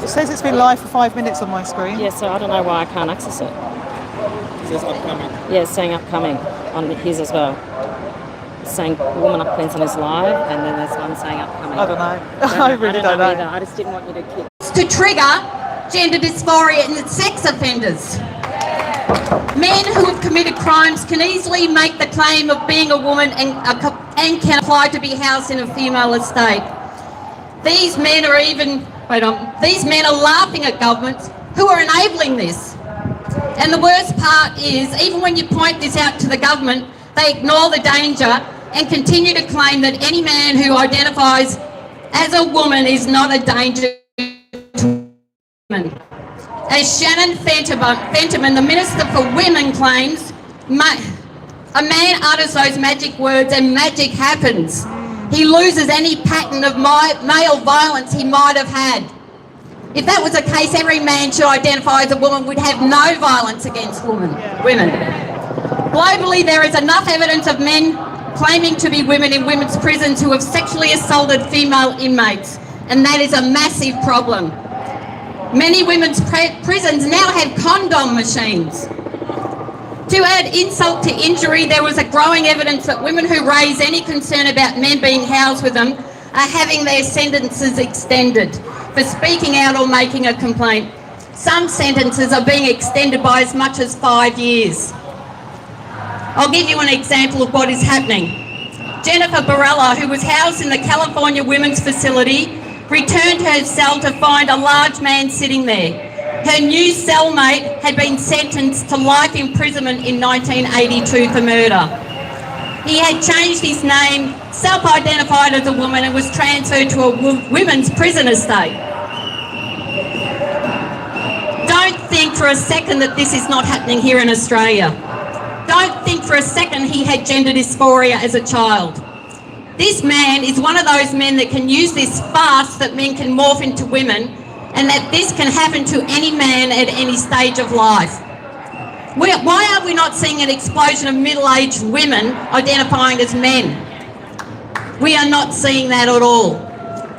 It says it's been live for 5 minutes on my screen. Yeah, so I don't know why I can't access it. It says upcoming. Yeah, it's saying upcoming on his as well. It's saying Woman Up Queensland is live, and then there's one saying upcoming. I don't know. I really don't know. Either. I just didn't want you to keep... To trigger gender dysphoria in sex offenders. Men who have committed crimes can easily make the claim of being a woman and can apply to be housed in a female estate. These men are laughing at governments who are enabling this. And the worst part is, even when you point this out to the government, they ignore the danger and continue to claim that any man who identifies as a woman is not a danger to women. As Shannon Fentiman, the Minister for Women, claims, a man utters those magic words and magic happens. He loses any pattern of male violence he might have had. If that was the case, every man should identify as a woman would have no violence against women. Globally, there is enough evidence of men claiming to be women in women's prisons who have sexually assaulted female inmates, and that is a massive problem. Many women's prisons now have condom machines. To add insult to injury, there was a growing evidence that women who raise any concern about men being housed with them are having their sentences extended for speaking out or making a complaint. Some sentences are being extended by as much as 5 years. I'll give you an example of what is happening. Jennifer Barella, who was housed in the California Women's Facility, returned to her cell to find a large man sitting there. Her new cellmate had been sentenced to life imprisonment in 1982 for murder. He had changed his name, self-identified as a woman, and was transferred to a women's prison estate. Don't think for a second that this is not happening here in Australia. Don't think for a second he had gender dysphoria as a child. This man is one of those men that can use this farce that men can morph into women, and that this can happen to any man at any stage of life. Why are we not seeing an explosion of middle-aged women identifying as men? We are not seeing that at all.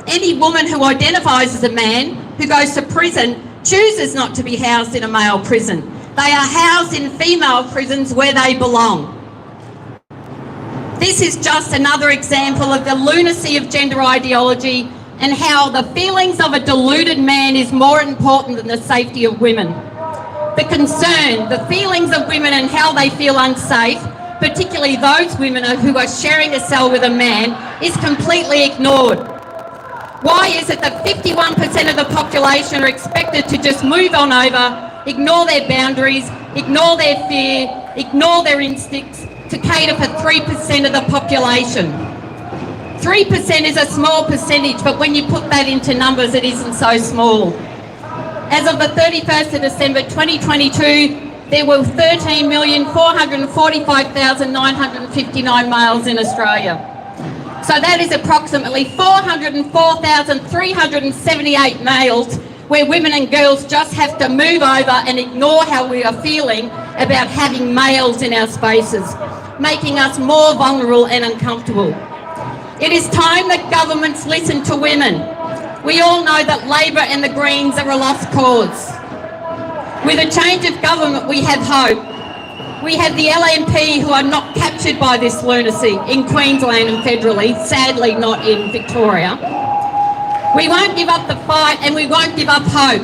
Any woman who identifies as a man who goes to prison chooses not to be housed in a male prison. They are housed in female prisons where they belong. This is just another example of the lunacy of gender ideology and how the feelings of a deluded man is more important than the safety of women. The concern, the feelings of women and how they feel unsafe, particularly those women who are sharing a cell with a man, is completely ignored. Why is it that 51% of the population are expected to just move on over, ignore their boundaries, ignore their fear, ignore their instincts, to cater for 3% of the population? 3% is a small percentage, but when you put that into numbers, it isn't so small. As of the 31st of December 2022, there were 13,445,959 males in Australia. So that is approximately 404,378 males where women and girls just have to move over and ignore how we are feeling about having males in our spaces, making us more vulnerable and uncomfortable. It is time that governments listen to women. We all know that Labor and the Greens are a lost cause. With a change of government, we have hope. We have the LNP who are not captured by this lunacy in Queensland and federally, sadly not in Victoria. We won't give up the fight and we won't give up hope.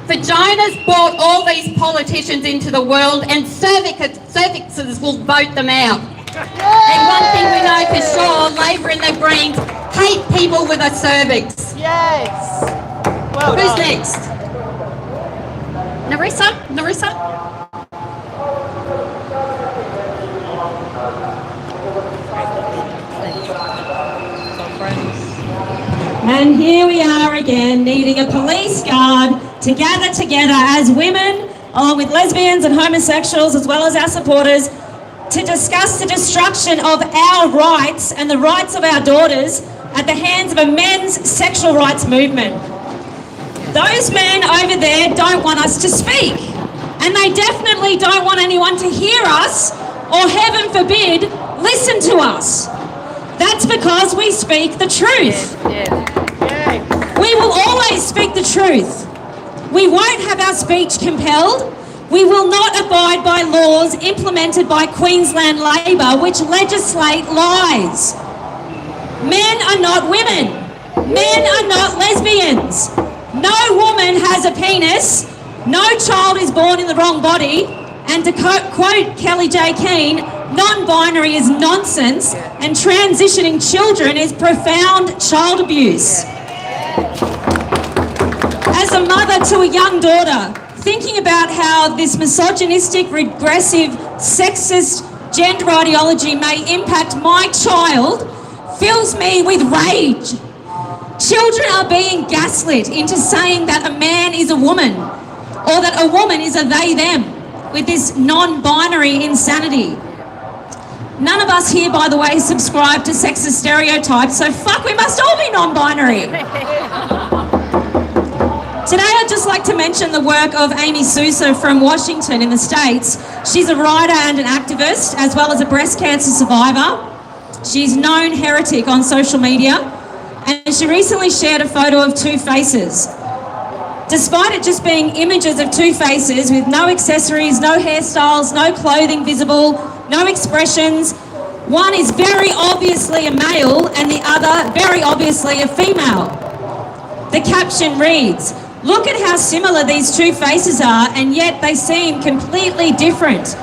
Vaginas brought all these politicians into the world, and cervixes will vote them out. And one thing we know for sure, Labor and the Greens hate people with a cervix. Yes. Well Who's done. next? Narissa? And here we are again, needing a police guard to gather together as women, along with lesbians and homosexuals, as well as our supporters, to discuss the destruction of our rights and the rights of our daughters at the hands of a men's sexual rights movement. Those men over there don't want us to speak, and they definitely don't want anyone to hear us, or heaven forbid, listen to us. That's because we speak the truth. We will always speak the truth. We won't have our speech compelled. We will not abide by laws implemented by Queensland Labor which legislate lies. Men are not women. Men are not lesbians. No woman has a penis. No child is born in the wrong body. And to quote Kelly J. Keane, non-binary is nonsense and transitioning children is profound child abuse. As a mother to a young daughter, thinking about how this misogynistic, regressive, sexist gender ideology may impact my child fills me with rage. Children are being gaslit into saying that a man is a woman or that a woman is a they-them with this non-binary insanity. None of us here, by the way, subscribe to sexist stereotypes, so fuck, we must all be non-binary. Today I'd just like to mention the work of Amy Sousa from Washington in the States. She's a writer and an activist, as well as a breast cancer survivor. She's known heretic on social media, and she recently shared a photo of two faces. Despite it just being images of two faces with no accessories, no hairstyles, no clothing visible, no expressions, one is very obviously a male and the other very obviously a female. The caption reads, "Look at how similar these two faces are and yet they seem completely different.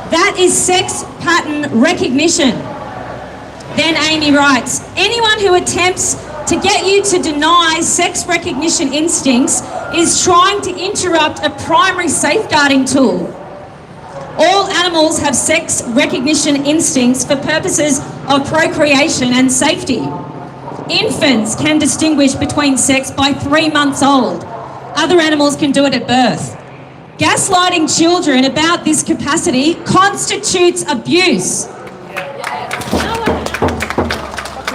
That is sex pattern recognition." Then Amy writes, "Anyone who attempts to get you to deny sex recognition instincts is trying to interrupt a primary safeguarding tool. All animals have sex recognition instincts for purposes of procreation and safety. Infants can distinguish between sex by 3 months old. Other animals can do it at birth. Gaslighting children about this capacity constitutes abuse.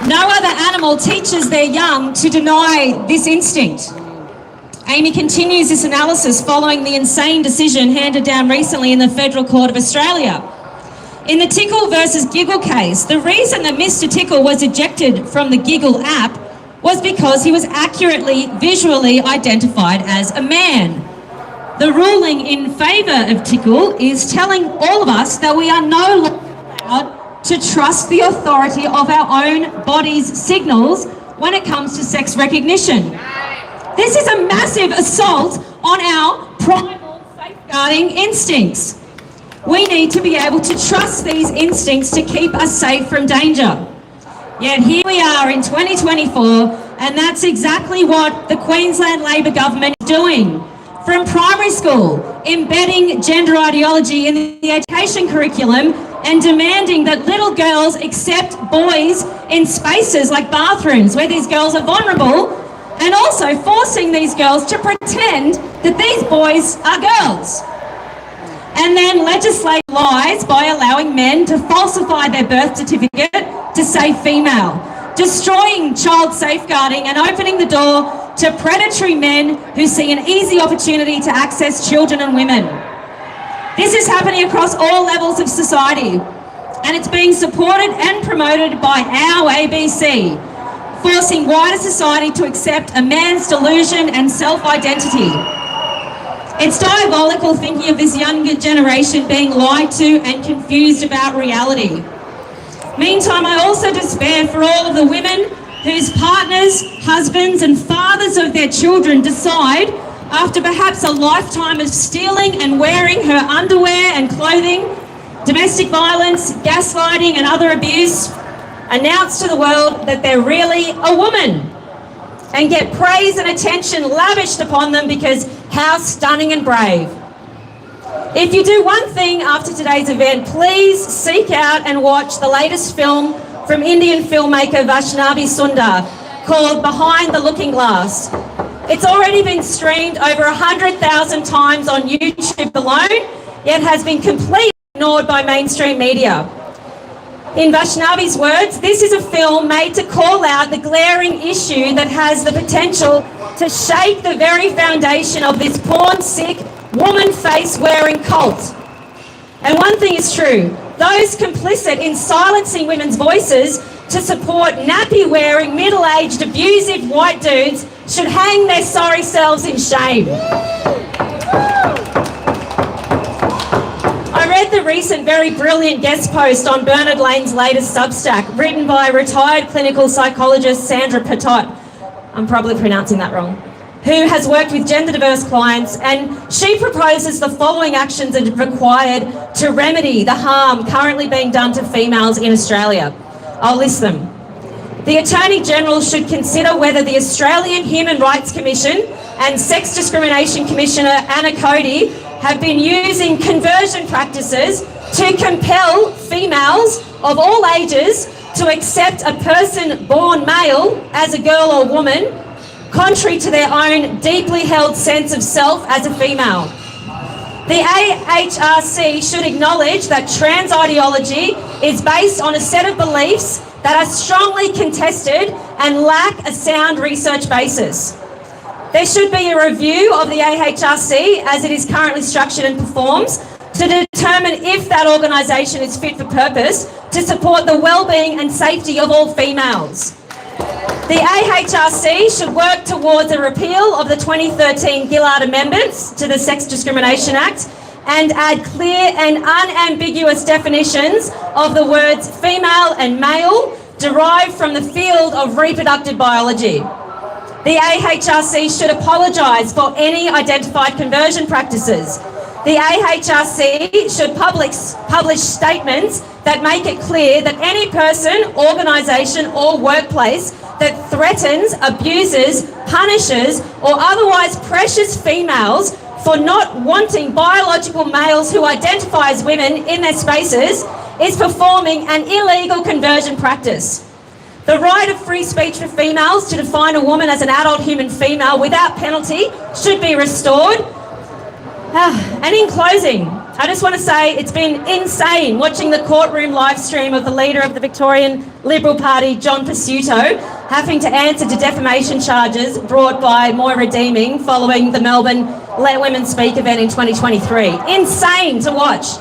No other animal teaches their young to deny this instinct." Amy continues this analysis following the insane decision handed down recently in the Federal Court of Australia. In the Tickle versus Giggle case, the reason that Mr. Tickle was ejected from the Giggle app was because he was accurately visually identified as a man. The ruling in favour of Tickle is telling all of us that we are no longer allowed to trust the authority of our own body's signals when it comes to sex recognition. This is a massive assault on our primal safeguarding instincts. We need to be able to trust these instincts to keep us safe from danger. Yet here we are in 2024, and that's exactly what the Queensland Labor government is doing. From primary school, embedding gender ideology in the education curriculum and demanding that little girls accept boys in spaces like bathrooms where these girls are vulnerable, and also forcing these girls to pretend that these boys are girls. And then legislate lies by allowing men to falsify their birth certificate to say female, destroying child safeguarding and opening the door to predatory men who see an easy opportunity to access children and women. This is happening across all levels of society, and it's being supported and promoted by our ABC, forcing wider society to accept a man's delusion and self-identity. It's diabolical thinking of this younger generation being lied to and confused about reality. Meantime, I also despair for all of the women whose partners, husbands and fathers of their children decide, after perhaps a lifetime of stealing and wearing her underwear and clothing, domestic violence, gaslighting and other abuse, announce to the world that they're really a woman and get praise and attention lavished upon them because how stunning and brave. If you do one thing after today's event, please seek out and watch the latest film from Indian filmmaker Vaishnavi Sundar called Behind the Looking Glass. It's already been streamed over 100,000 times on YouTube alone, yet has been completely ignored by mainstream media. In Vaishnavi's words, this is a film made to call out the glaring issue that has the potential to shake the very foundation of this porn-sick, woman face-wearing cult. And one thing is true, those complicit in silencing women's voices to support nappy-wearing, middle-aged, abusive white dudes should hang their sorry selves in shame. I read the recent very brilliant guest post on Bernard Lane's latest Substack, written by retired clinical psychologist Sandra Patot. I'm probably pronouncing that wrong. Who has worked with gender diverse clients, and she proposes the following actions are required to remedy the harm currently being done to females in Australia. I'll list them. The Attorney General should consider whether the Australian Human Rights Commission and Sex Discrimination Commissioner Anna Cody have been using conversion practices to compel females of all ages to accept a person born male as a girl or woman, contrary to their own deeply held sense of self as a female. The AHRC should acknowledge that trans ideology is based on a set of beliefs that are strongly contested and lack a sound research basis. There should be a review of the AHRC as it is currently structured and performs to determine if that organisation is fit for purpose to support the well-being and safety of all females. The AHRC should work towards a repeal of the 2013 Gillard Amendments to the Sex Discrimination Act and add clear and unambiguous definitions of the words female and male derived from the field of reproductive biology. The AHRC should apologise for any identified conversion practices. The AHRC should publish statements that make it clear that any person, organisation or workplace that threatens, abuses, punishes or otherwise pressures females for not wanting biological males who identify as women in their spaces is performing an illegal conversion practice. The right of free speech for females to define a woman as an adult human female without penalty should be restored. And in closing, I just want to say it's been insane watching the courtroom live stream of the leader of the Victorian Liberal Party, John Pesutto, having to answer to defamation charges brought by Moira Deeming following the Melbourne Let Women Speak event in 2023. Insane to watch.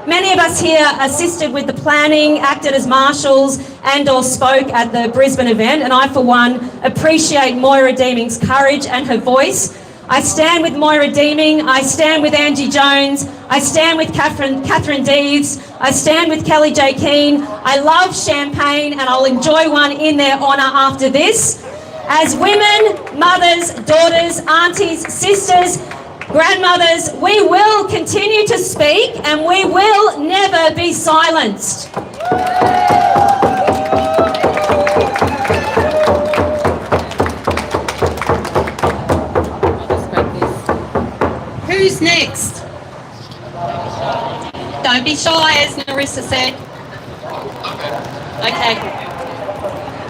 Many of us here assisted with the planning, acted as marshals and or spoke at the Brisbane event, and I for one appreciate Moira Deeming's courage and her voice. I stand with Moira Deeming, I stand with Angie Jones, I stand with Catherine Deves, I stand with Kelly J. Keane. I love champagne and I'll enjoy one in their honour after this. As women, mothers, daughters, aunties, sisters, grandmothers, we will continue to speak and we will never be silenced. Who's next? Don't be shy, as Narissa said. Okay.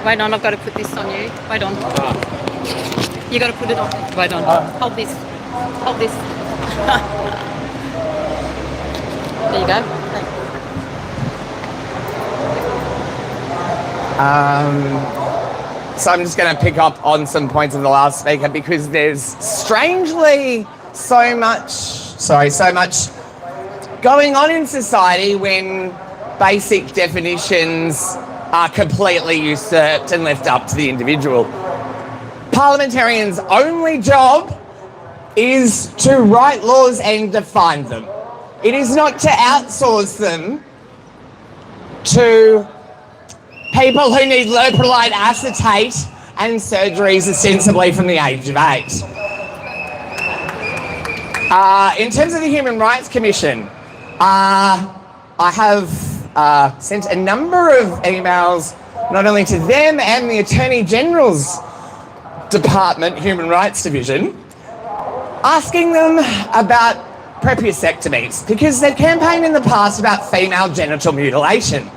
Wait on, I've got to put this on you. Wait on. You got to put it on. Wait on. Hold this. Hold this. There you go. So I'm just going to pick up on some points of the last speaker because there's strangely so much going on in society when basic definitions are completely usurped and left up to the individual. Parliamentarians' only job is to write laws and define them. It is not to outsource them to people who need leuprolide acetate and surgeries ostensibly from the age of 8. In terms of the Human Rights Commission, I have sent a number of emails not only to them and the Attorney General's Department, Human Rights Division, asking them about prepucectomies because they've campaigned in the past about female genital mutilation.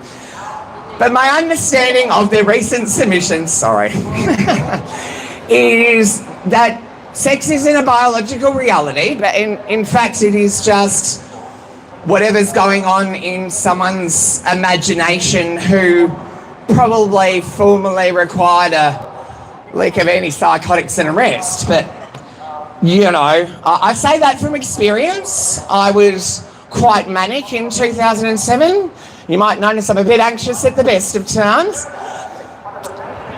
But my understanding of their recent submissions, is that sex isn't a biological reality, but in fact it is just whatever's going on in someone's imagination who probably formerly required a leak of antipsychotics and arrest. But, you know, I say that from experience. I was quite manic in 2007. You might notice I'm a bit anxious at the best of times.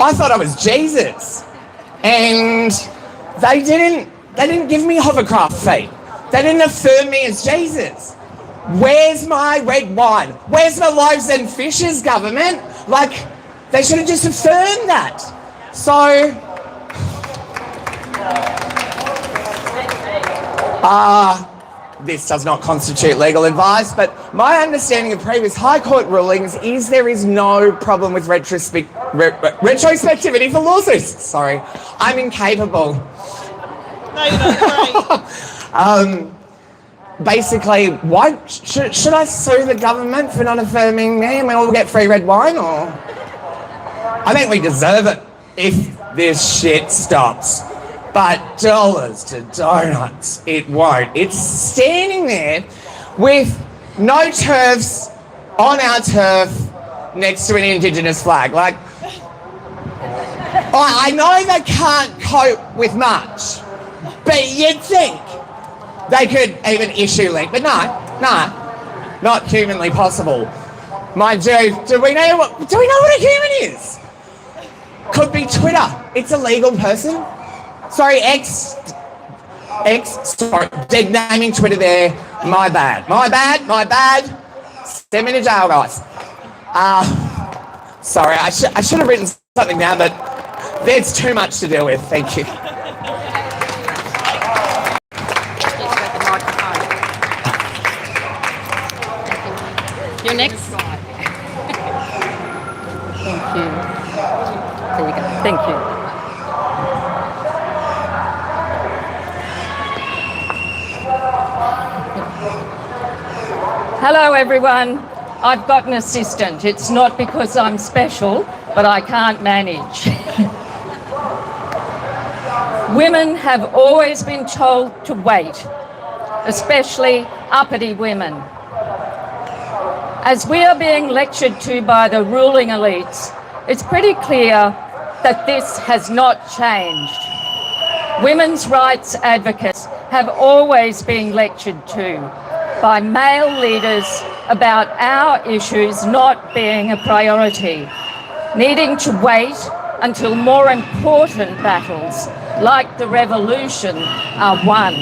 I thought I was Jesus. And they didn't give me hovercraft feet. They didn't affirm me as Jesus. Where's my red wine? Where's my loaves and fishes, government? Like, they should have just affirmed that. So, this does not constitute legal advice, but my understanding of previous High Court rulings is there is no problem with retrospectivity for lawsuits. Sorry, I'm incapable. No, you're not great. Basically, why should I sue the government for not affirming me and we all get free red wine? Or I think we deserve it if this shit stops. But dollars to donuts, it won't. It's standing there with no turfs on our turf next to an Indigenous flag. Like, I know they can't cope with much, but you'd think they could even issue link. But no, not humanly possible. Mind you, do we know what a human is? Could be Twitter. It's a legal person. Sorry, X, sorry, dead naming Twitter there. My bad. Send me to jail, guys. Sorry, I should have written something down, but there's too much to deal with. Thank you. You're next. Thank you. There you go. Thank you. Hello everyone, I've got an assistant. It's not because I'm special, but I can't manage. Women have always been told to wait, especially uppity women. As we are being lectured to by the ruling elites, it's pretty clear that this has not changed. Women's rights advocates have always been lectured to by male leaders about our issues not being a priority, needing to wait until more important battles, like the revolution, are won,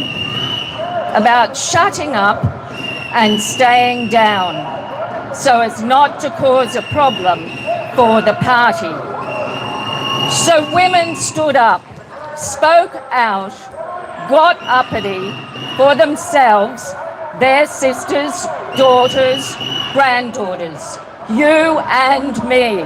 about shutting up and staying down so as not to cause a problem for the party. So women stood up, spoke out, got uppity for themselves, their sisters, daughters, granddaughters, you and me.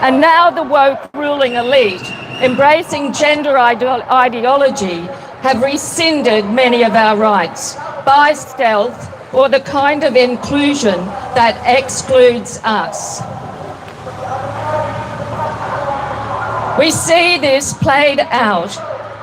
And now the woke ruling elite, embracing gender ideology, have rescinded many of our rights by stealth or the kind of inclusion that excludes us. We see this played out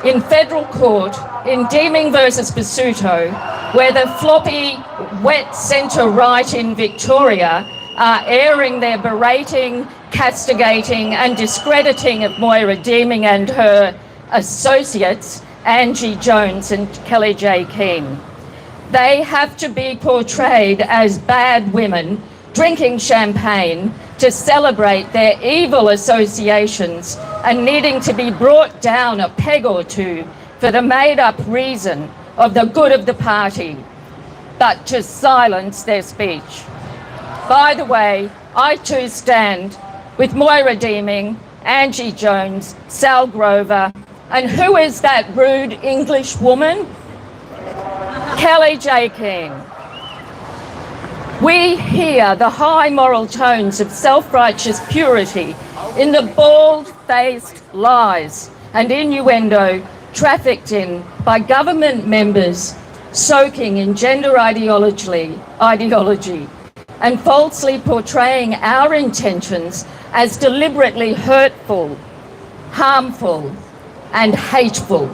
in federal court in Deeming versus Basuto, where the floppy, wet centre-right in Victoria are airing their berating, castigating and discrediting of Moira Deeming and her associates, Angie Jones and Kelly J. Keane. They have to be portrayed as bad women drinking champagne to celebrate their evil associations and needing to be brought down a peg or two for the made-up reason of the good of the party, but to silence their speech. By the way, I too stand with Moira Deeming, Angie Jones, Sal Grover, and who is that rude English woman? Kelly J. Keane. We hear the high moral tones of self-righteous purity in the bald-faced lies and innuendo trafficked in by government members soaking in gender ideology and falsely portraying our intentions as deliberately hurtful, harmful and hateful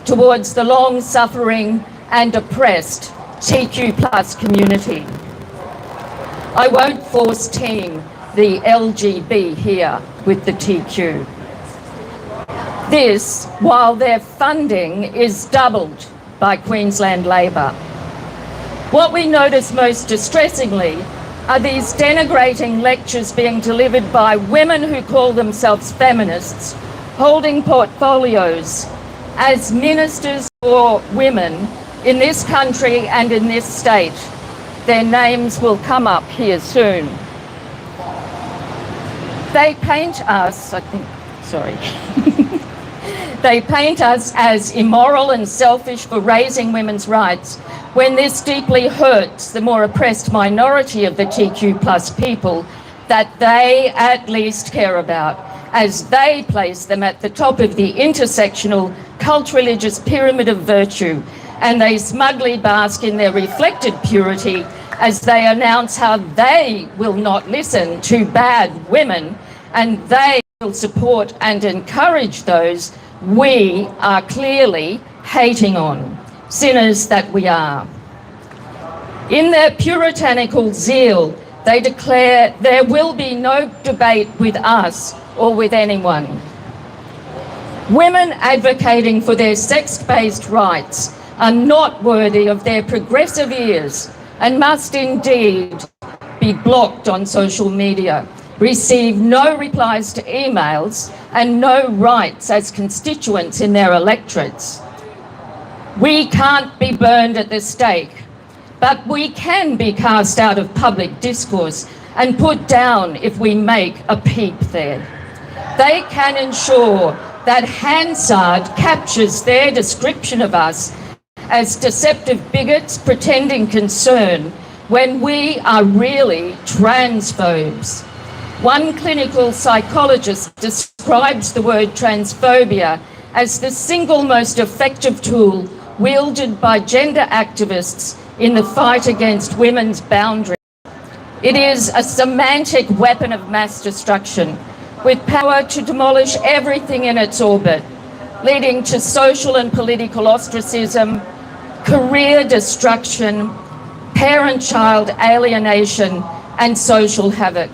towards the long-suffering and oppressed TQ plus community. I won't force team the LGB here with the TQ. This, while their funding is doubled by Queensland Labor. What we notice most distressingly are these denigrating lectures being delivered by women who call themselves feminists, holding portfolios as ministers for women in this country and in this state. Their names will come up here soon. They paint us, they paint us as immoral and selfish for raising women's rights, when this deeply hurts the more oppressed minority of the TQ plus people that they at least care about, as they place them at the top of the intersectional cult-religious pyramid of virtue, and they smugly bask in their reflected purity as they announce how they will not listen to bad women and they will support and encourage those we are clearly hating on, sinners that we are. In their puritanical zeal, they declare there will be no debate with us or with anyone. Women advocating for their sex-based rights are not worthy of their progressive ears and must indeed be blocked on social media, receive no replies to emails and no rights as constituents in their electorates. We can't be burned at the stake, but we can be cast out of public discourse and put down if we make a peep there. They can ensure that Hansard captures their description of us as deceptive bigots pretending concern when we are really transphobes. One clinical psychologist describes the word transphobia as the single most effective tool wielded by gender activists in the fight against women's boundaries. It is a semantic weapon of mass destruction with power to demolish everything in its orbit, leading to social and political ostracism, career destruction, parent-child alienation, and social havoc.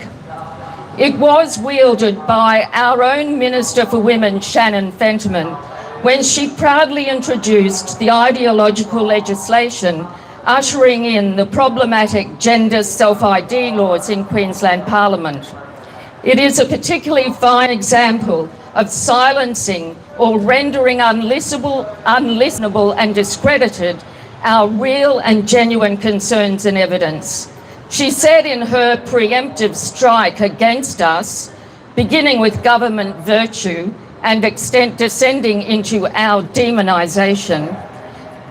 It was wielded by our own Minister for Women, Shannon Fentiman, when she proudly introduced the ideological legislation ushering in the problematic gender self-ID laws in Queensland Parliament. It is a particularly fine example of silencing or rendering unlistenable and discredited our real and genuine concerns and evidence. She said in her preemptive strike against us, beginning with government virtue and descending into our demonisation,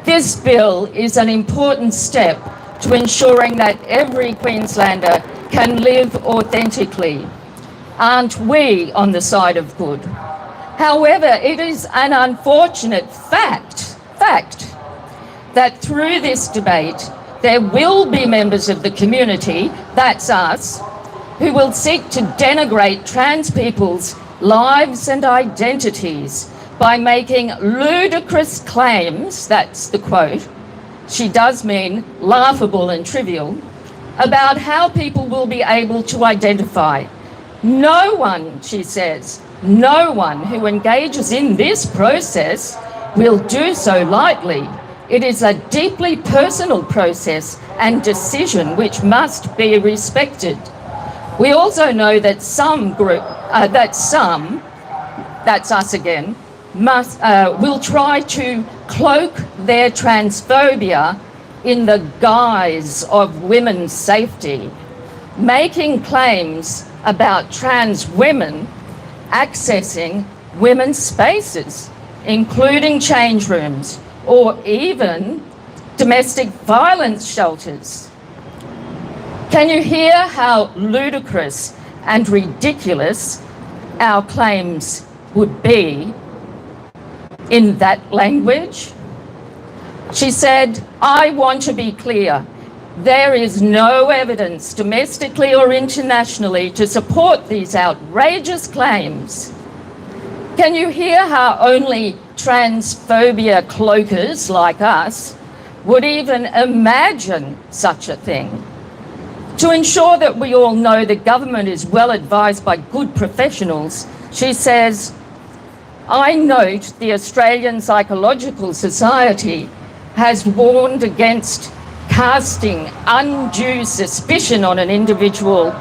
this bill is an important step to ensuring that every Queenslander can live authentically. Aren't we on the side of good? However, it is an unfortunate fact that through this debate, there will be members of the community, that's us, who will seek to denigrate trans people's lives and identities by making ludicrous claims, that's the quote, she does mean laughable and trivial, about how people will be able to identify. No one, she says, no one who engages in this process will do so lightly. It is a deeply personal process and decision which must be respected. We also know that that's us again, will try to cloak their transphobia in the guise of women's safety, making claims about trans women accessing women's spaces, including change rooms, or even domestic violence shelters. Can you hear how ludicrous and ridiculous our claims would be in that language? She said, I want to be clear. There is no evidence domestically or internationally to support these outrageous claims. Can you hear how only transphobia cloakers like us would even imagine such a thing? To ensure that we all know the government is well advised by good professionals, she says, I note the Australian Psychological Society has warned against casting undue suspicion on an individual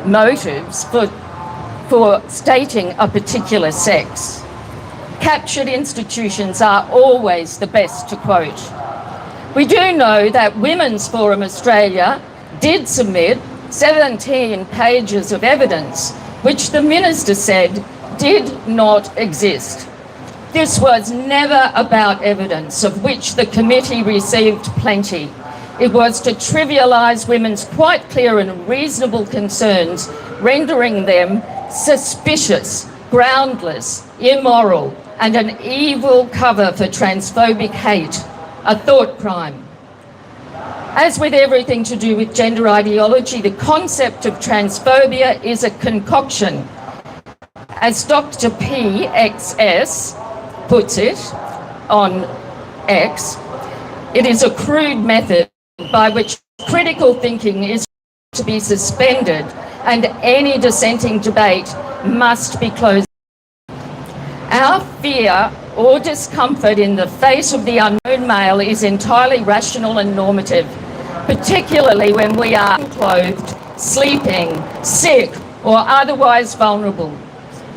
motives for stating a particular sex. Captured institutions are always the best to quote. We do know that Women's Forum Australia did submit 17 pages of evidence, which the Minister said did not exist. This was never about evidence, of which the committee received plenty. It was to trivialise women's quite clear and reasonable concerns, rendering them suspicious, groundless, immoral, and an evil cover for transphobic hate, a thought crime. As with everything to do with gender ideology, the concept of transphobia is a concoction. As Dr. PXS puts it on X, it is a crude method by which critical thinking is to be suspended and any dissenting debate must be closed. Our fear or discomfort in the face of the unknown male is entirely rational and normative, particularly when we are unclothed, sleeping, sick, or otherwise vulnerable.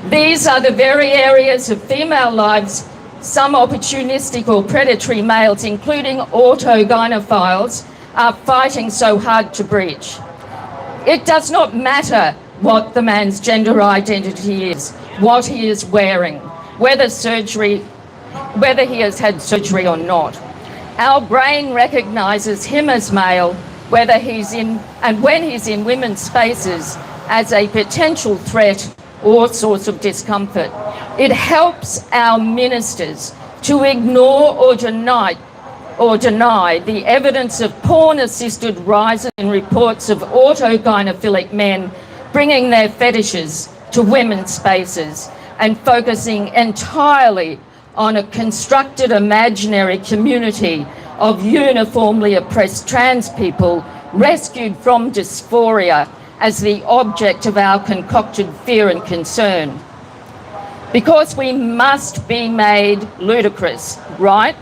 These are the very areas of female lives some opportunistic or predatory males, including autogynephiles, are fighting so hard to breach. It does not matter what the man's gender identity is, what he is wearing, whether he has had surgery or not. Our brain recognises him as male, when he's in women's spaces, as a potential threat or source of discomfort. It helps our ministers to ignore or deny the evidence of porn-assisted rises in reports of autogynephilic men bringing their fetishes to women's spaces and focusing entirely on a constructed imaginary community of uniformly oppressed trans people rescued from dysphoria as the object of our concocted fear and concern. Because we must be made ludicrous, right?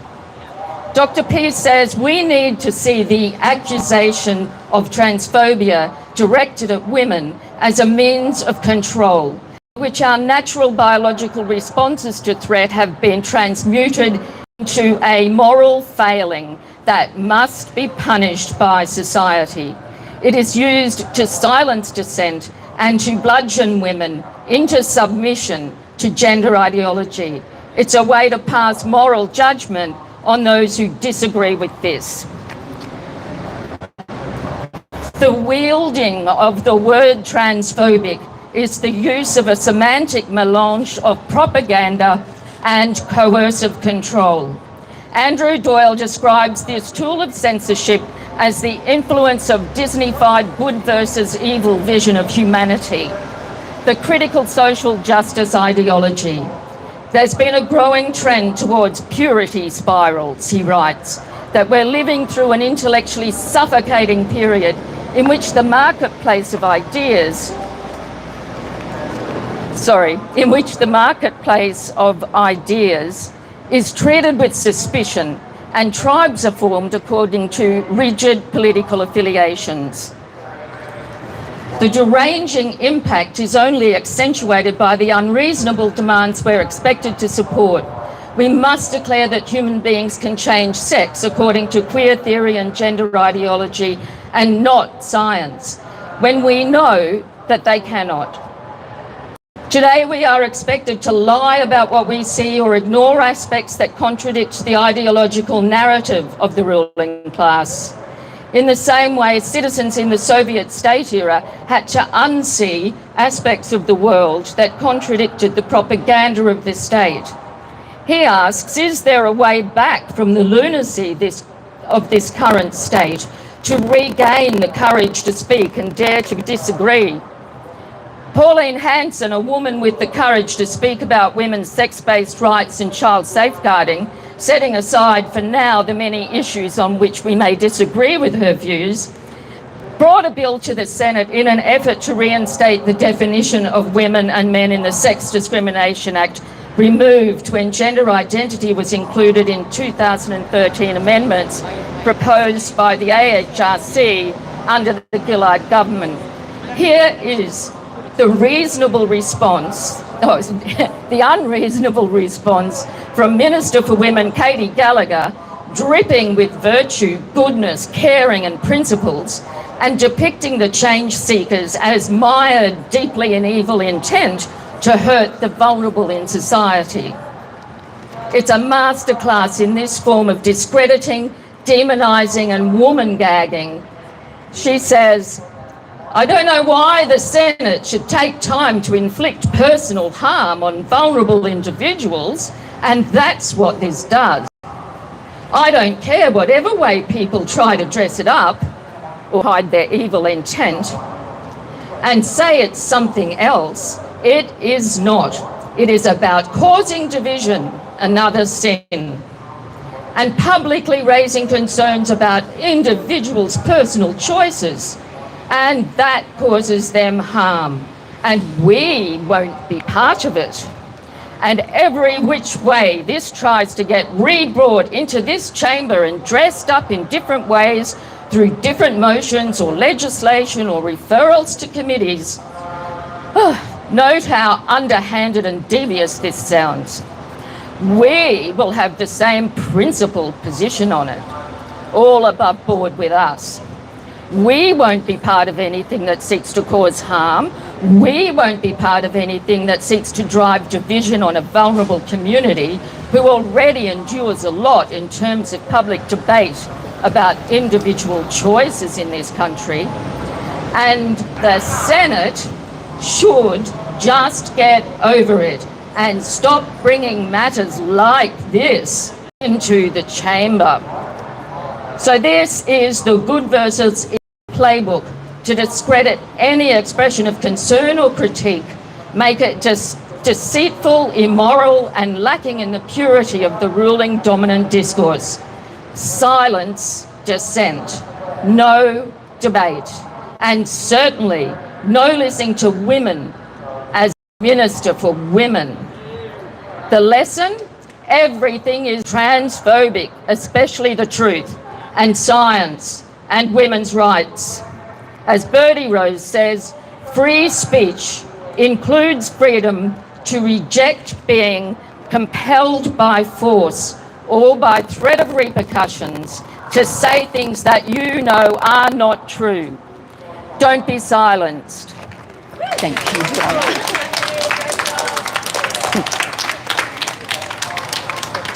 Dr. P says we need to see the accusation of transphobia directed at women as a means of control, which our natural biological responses to threat have been transmuted into a moral failing that must be punished by society. It is used to silence dissent and to bludgeon women into submission to gender ideology. It's a way to pass moral judgment on those who disagree with this. The wielding of the word transphobic is the use of a semantic melange of propaganda and coercive control. Andrew Doyle describes this tool of censorship as the influence of Disney-fied good versus evil vision of humanity, the critical social justice ideology. There's been a growing trend towards purity spirals, he writes, that we're living through an intellectually suffocating period in which the marketplace of ideas is treated with suspicion and tribes are formed according to rigid political affiliations. The deranging impact is only accentuated by the unreasonable demands we're expected to support. We must declare that human beings can change sex according to queer theory and gender ideology and not science, when we know that they cannot. Today we are expected to lie about what we see or ignore aspects that contradict the ideological narrative of the ruling class. In the same way, citizens in the Soviet state era had to unsee aspects of the world that contradicted the propaganda of the state. He asks, is there a way back from the lunacy of this current state to regain the courage to speak and dare to disagree? Pauline Hanson, a woman with the courage to speak about women's sex-based rights and child safeguarding, setting aside for now the many issues on which we may disagree with her views, brought a bill to the Senate in an effort to reinstate the definition of women and men in the Sex Discrimination Act removed when gender identity was included in 2013 amendments proposed by the AHRC under the Gillard government. Here is the reasonable response, the unreasonable response from Minister for Women, Katie Gallagher, dripping with virtue, goodness, caring and principles, and depicting the change seekers as mired deeply in evil intent to hurt the vulnerable in society. It's a masterclass in this form of discrediting, demonising and woman-gagging. She says, I don't know why the Senate should take time to inflict personal harm on vulnerable individuals, and that's what this does. I don't care whatever way people try to dress it up or hide their evil intent and say it's something else. It is not. It is about causing division, another sin, and publicly raising concerns about individuals' personal choices, and that causes them harm, and we won't be part of it. And every which way this tries to get re-brought into this chamber and dressed up in different ways through different motions or legislation or referrals to committees. Note how underhanded and devious this sounds. We will have the same principled position on it, all above board with us. We won't be part of anything that seeks to cause harm. We won't be part of anything that seeks to drive division on a vulnerable community who already endures a lot in terms of public debate about individual choices in this country. And the Senate should just get over it and stop bringing matters like this into the chamber. So this is the good versus evil playbook to discredit any expression of concern or critique, make it just deceitful, immoral, and lacking in the purity of the ruling dominant discourse. Silence dissent, no debate, and certainly no listening to women as Minister for Women. The lesson? Everything is transphobic, especially the truth and science and women's rights. As Bertie Rose says, free speech includes freedom to reject being compelled by force or by threat of repercussions to say things that you know are not true. Don't be silenced. Thank you.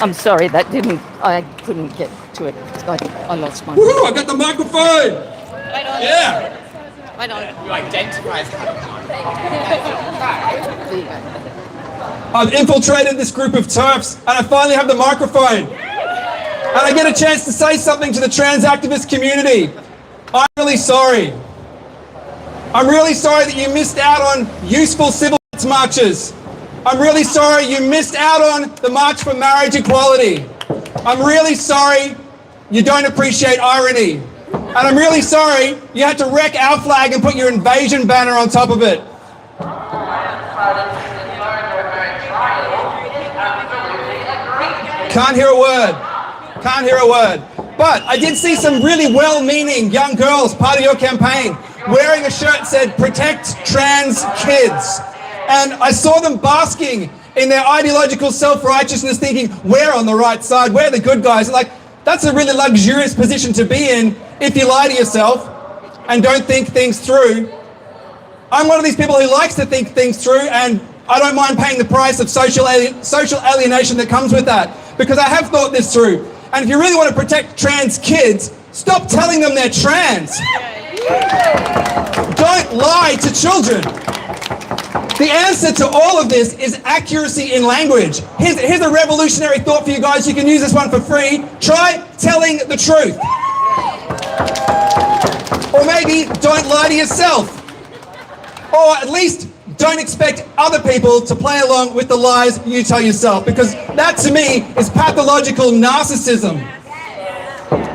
I'm sorry, I couldn't get to it. I lost my... Woo, I got the microphone! Yeah! I know. You identify as I've infiltrated this group of TERFs and I finally have the microphone. And I get a chance to say something to the trans activist community. I'm really sorry. I'm really sorry that you missed out on useful civil rights marches. I'm really sorry you missed out on the March for Marriage Equality. I'm really sorry you don't appreciate irony. And I'm really sorry you had to wreck our flag and put your invasion banner on top of it. Can't hear a word. Can't hear a word. But I did see some really well-meaning young girls, part of your campaign, wearing a shirt that said, "Protect trans kids." And I saw them basking in their ideological self-righteousness, thinking, we're on the right side, we're the good guys. Like, that's a really luxurious position to be in if you lie to yourself and don't think things through. I'm one of these people who likes to think things through, and I don't mind paying the price of social alienation that comes with that, because I have thought this through. And if you really want to protect trans kids, stop telling them they're trans. Don't lie to children. The answer to all of this is accuracy in language. Here's a revolutionary thought for you guys. You can use this one for free. Try telling the truth. Or maybe don't lie to yourself. Or at least don't expect other people to play along with the lies you tell yourself, because that to me is pathological narcissism.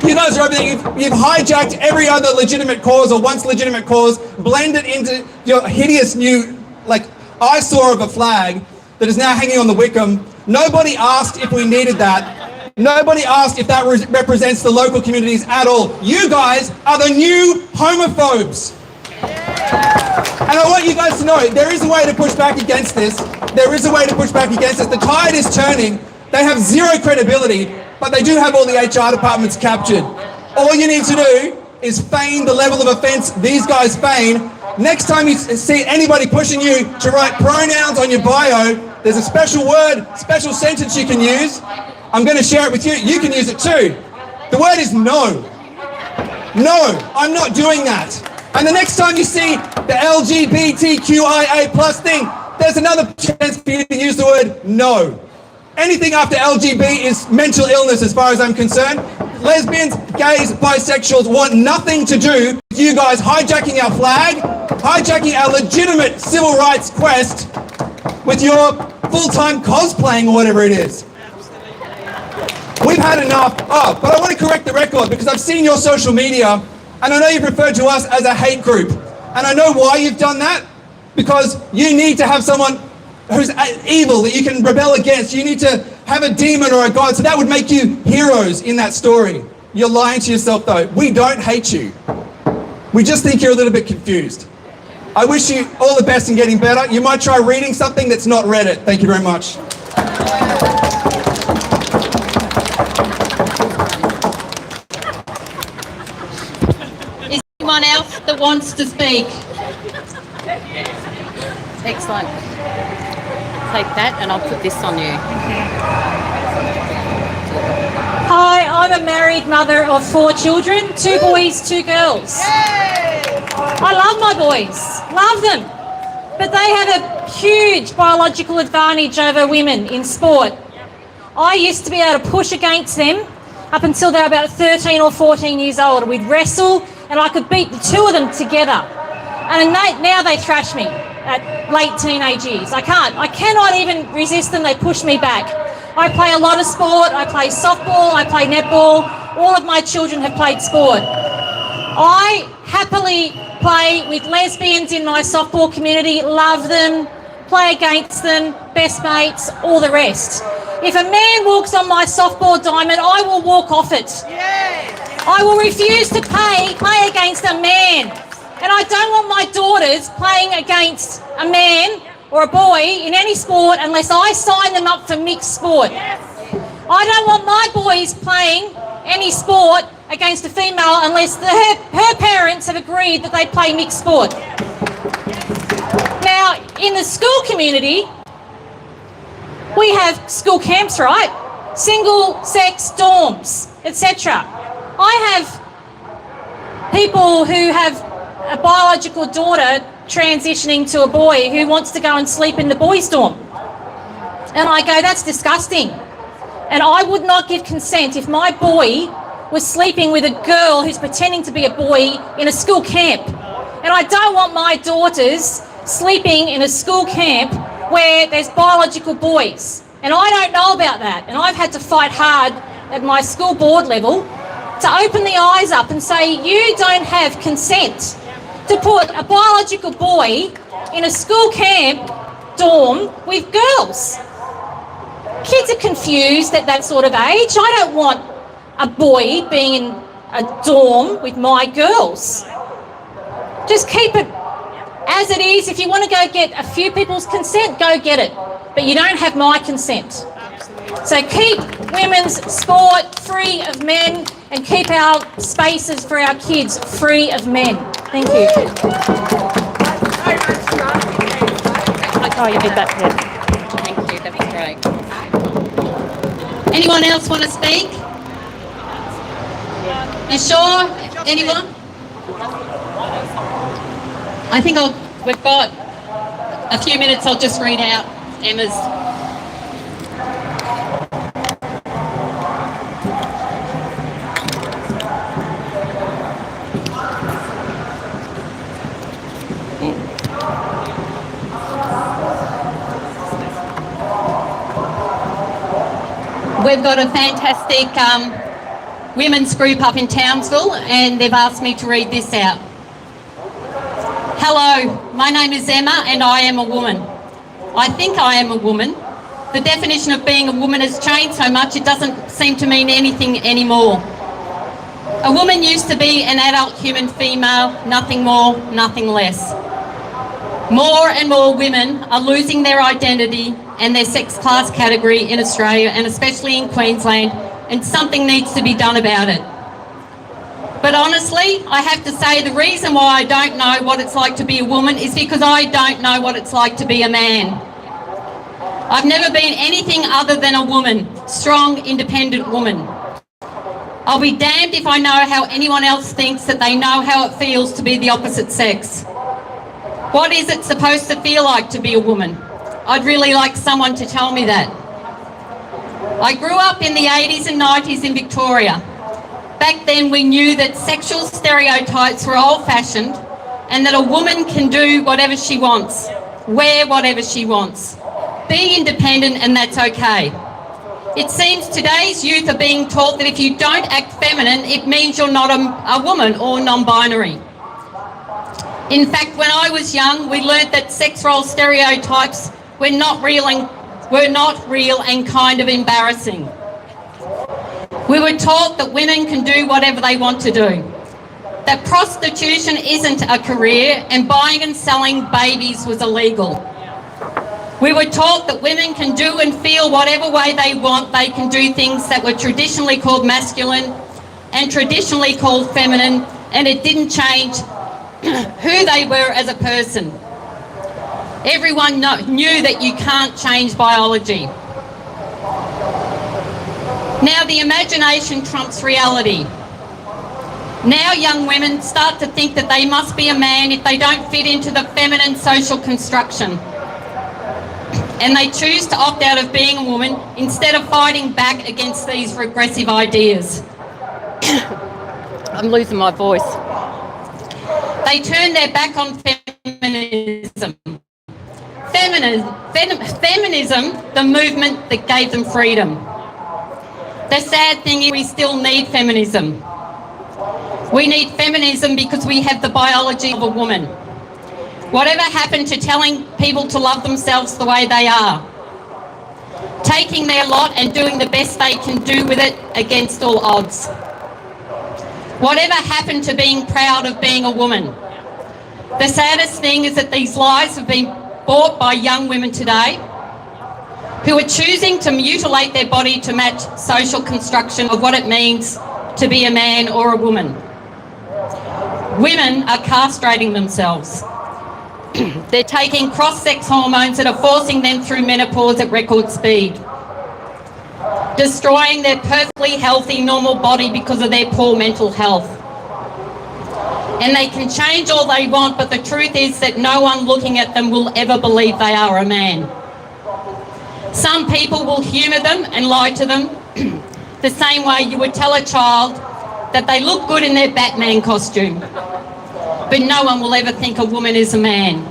You guys are over there, you've hijacked every other legitimate cause or once legitimate cause, blended into your hideous new, like, eyesore of a flag, that is now hanging on the Wickham. Nobody asked if we needed that. Nobody asked if that represents the local communities at all. You guys are the new homophobes. And I want you guys to know, there is a way to push back against this. There is a way to push back against it. The tide is turning. They have zero credibility, but they do have all the HR departments captured. All you need to do is feign the level of offence these guys feign. Next time you see anybody pushing you to write pronouns on your bio, there's a special word, special sentence you can use. I'm going to share it with you. You can use it too. The word is no. No, I'm not doing that. And the next time you see the LGBTQIA plus thing, there's another chance for you to use the word no. Anything after LGB is mental illness as far as I'm concerned. Lesbians, gays, bisexuals want nothing to do with you guys hijacking our flag, hijacking our legitimate civil rights quest with your full-time cosplaying or whatever it is. We've had enough. Oh, but I want to correct the record because I've seen your social media and I know you've referred to us as a hate group. And I know why you've done that. Because you need to have someone who's evil that you can rebel against. You need to have a demon or a god. So that would make you heroes in that story. You're lying to yourself though. We don't hate you. We just think you're a little bit confused. I wish you all the best in getting better. You might try reading something that's not Reddit. Thank you very much. Is anyone else that wants to speak? Excellent. Take that and I'll put this on you. Hi, I'm a married mother of 4 children, 2 boys, 2 girls. I love my boys, love them, but they have a huge biological advantage over women in sport. I used to be able to push against them up until they were about 13 or 14 years old. We'd wrestle and I could beat the 2 of them together. And now they thrash me at late teenage years. I cannot even resist them, they push me back. I play a lot of sport, I play softball, I play netball, all of my children have played sport. I happily play with lesbians in my softball community, love them, play against them, best mates, all the rest. If a man walks on my softball diamond, I will walk off it. I will refuse to play against a man. And I don't want my daughters playing against a man or a boy in any sport unless I sign them up for mixed sport. I don't want my boys playing any sport against a female unless her parents have agreed that they play mixed sport. Now, in the school community, we have school camps, right? Single-sex dorms, etc. I have people who have a biological daughter transitioning to a boy who wants to go and sleep in the boys' dorm. And I go, that's disgusting. And I would not give consent if my boy was sleeping with a girl who's pretending to be a boy in a school camp. And I don't want my daughters sleeping in a school camp where there's biological boys. And I don't know about that. And I've had to fight hard at my school board level to open the eyes up and say, you don't have consent to put a biological boy in a school camp dorm with girls. Kids are confused at that sort of age. I don't want a boy being in a dorm with my girls. Just keep it as it is. If you want to go get a few people's consent, go get it. But you don't have my consent. So keep women's sport free of men and keep our spaces for our kids free of men. Thank you. Oh, you did that, yeah. Thank you, that was great. Anyone else want to speak? You sure? Anyone? I think we've got a few minutes. I'll just read out Emma's. We've got a fantastic women's group up in Townsville and they've asked me to read this out. Hello, my name is Emma and I am a woman. I think I am a woman. The definition of being a woman has changed so much it doesn't seem to mean anything anymore. A woman used to be an adult human female, nothing more, nothing less. More and more women are losing their identity and their sex class category in Australia, and especially in Queensland, and something needs to be done about it. But honestly, I have to say the reason why I don't know what it's like to be a woman is because I don't know what it's like to be a man. I've never been anything other than a woman, strong, independent woman. I'll be damned if I know how anyone else thinks that they know how it feels to be the opposite sex. What is it supposed to feel like to be a woman? I'd really like someone to tell me that. I grew up in the 80s and 90s in Victoria. Back then we knew that sexual stereotypes were old-fashioned and that a woman can do whatever she wants, wear whatever she wants, be independent, and that's okay. It seems today's youth are being taught that if you don't act feminine, it means you're not a woman or non-binary. In fact, when I was young, we learnt that sex role stereotypes were not real and kind of embarrassing. We were taught that women can do whatever they want to do, that prostitution isn't a career and buying and selling babies was illegal. We were taught that women can do and feel whatever way they want. They can do things that were traditionally called masculine and traditionally called feminine, and it didn't change who they were as a person. Everyone knew that you can't change biology. Now the imagination trumps reality. Now young women start to think that they must be a man if they don't fit into the feminine social construction. And they choose to opt out of being a woman instead of fighting back against these regressive ideas. I'm losing my voice. They turn their back on feminism. Feminism, the movement that gave them freedom. The sad thing is we still need feminism. We need feminism because we have the biology of a woman. Whatever happened to telling people to love themselves the way they are? Taking their lot and doing the best they can do with it against all odds. Whatever happened to being proud of being a woman? The saddest thing is that these lies have been bought by young women today who are choosing to mutilate their body to match social construction of what it means to be a man or a woman. Women are castrating themselves. They're taking cross-sex hormones that are forcing them through menopause at record speed, destroying their perfectly healthy, normal body because of their poor mental health. And they can change all they want, but the truth is that no one looking at them will ever believe they are a man. Some people will humour them and lie to them the same way you would tell a child that they look good in their Batman costume. But no one will ever think a woman is a man.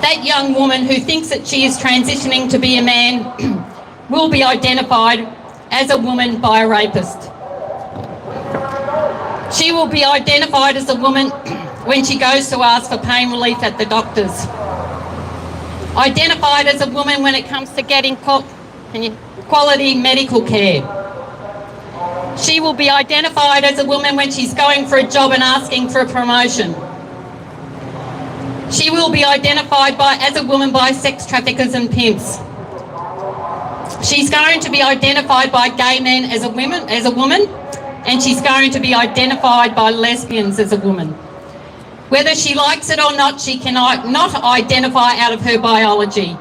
That young woman who thinks that she is transitioning to be a man will be identified as a woman by a rapist. She will be identified as a woman when she goes to ask for pain relief at the doctor's. Identified as a woman when it comes to getting quality medical care. She will be identified as a woman when she's going for a job and asking for a promotion. She will be identified as a woman by sex traffickers and pimps. She's going to be identified by gay men as a woman, and she's going to be identified by lesbians as a woman. Whether she likes it or not, she cannot not identify out of her biology.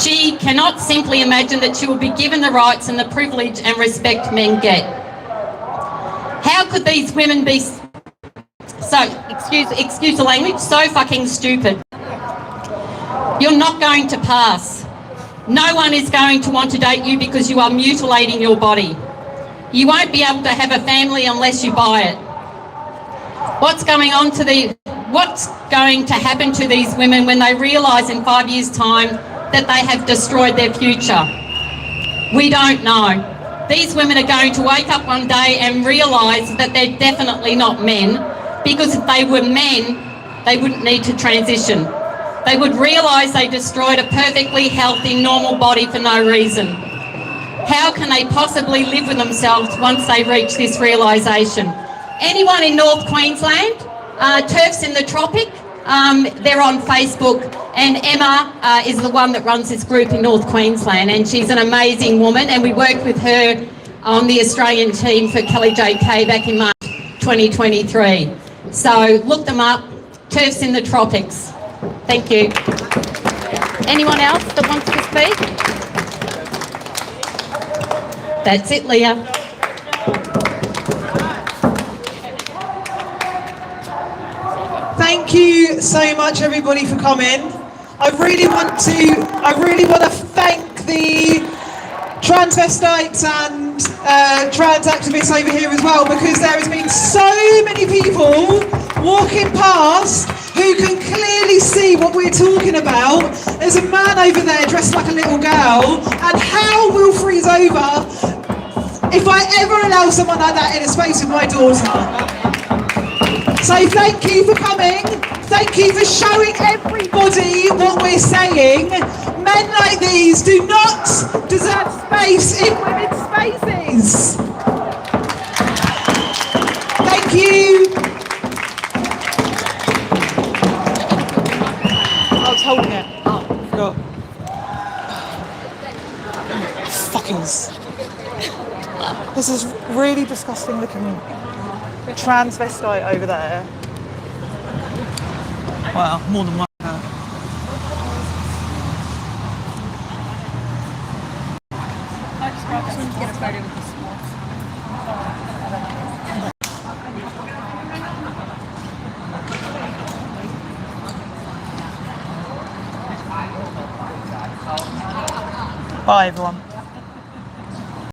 She cannot simply imagine that she will be given the rights and the privilege and respect men get. How could these women be so, excuse the language, so fucking stupid? You're not going to pass. No one is going to want to date you because you are mutilating your body. You won't be able to have a family unless you buy it. What's going to happen to these women when they realise in 5 years' time that they have destroyed their future? We don't know. These women are going to wake up one day and realise that they're definitely not men, because if they were men, they wouldn't need to transition. they would realise they destroyed a perfectly healthy, normal body for no reason. How can they possibly live with themselves once they reach this realisation? Anyone in North Queensland, Turfs in the Tropic, they're on Facebook, and Emma is the one that runs this group in North Queensland, and she's an amazing woman, and we worked with her on the Australian team for Kelly JK back in March 2023. So look them up, Turfs in the Tropics. Thank you. Anyone else that wants to speak? That's it, Leah. Thank you so much, everybody, for coming. I really want to thank the transvestites and trans activists over here as well, because there has been so many people walking past who can clearly see what we're talking about. There's a man over there dressed like a little girl, and hell will freeze over if I ever allow someone like that in a space with my daughter. So thank you for coming. Thank you for showing everybody what we're saying. Men like these do not deserve space in women's spaces. Thank you. I was holding it. Oh, I forgot. Fuckers. This is really disgusting looking transvestite over there. Well, more than one. Bye, everyone.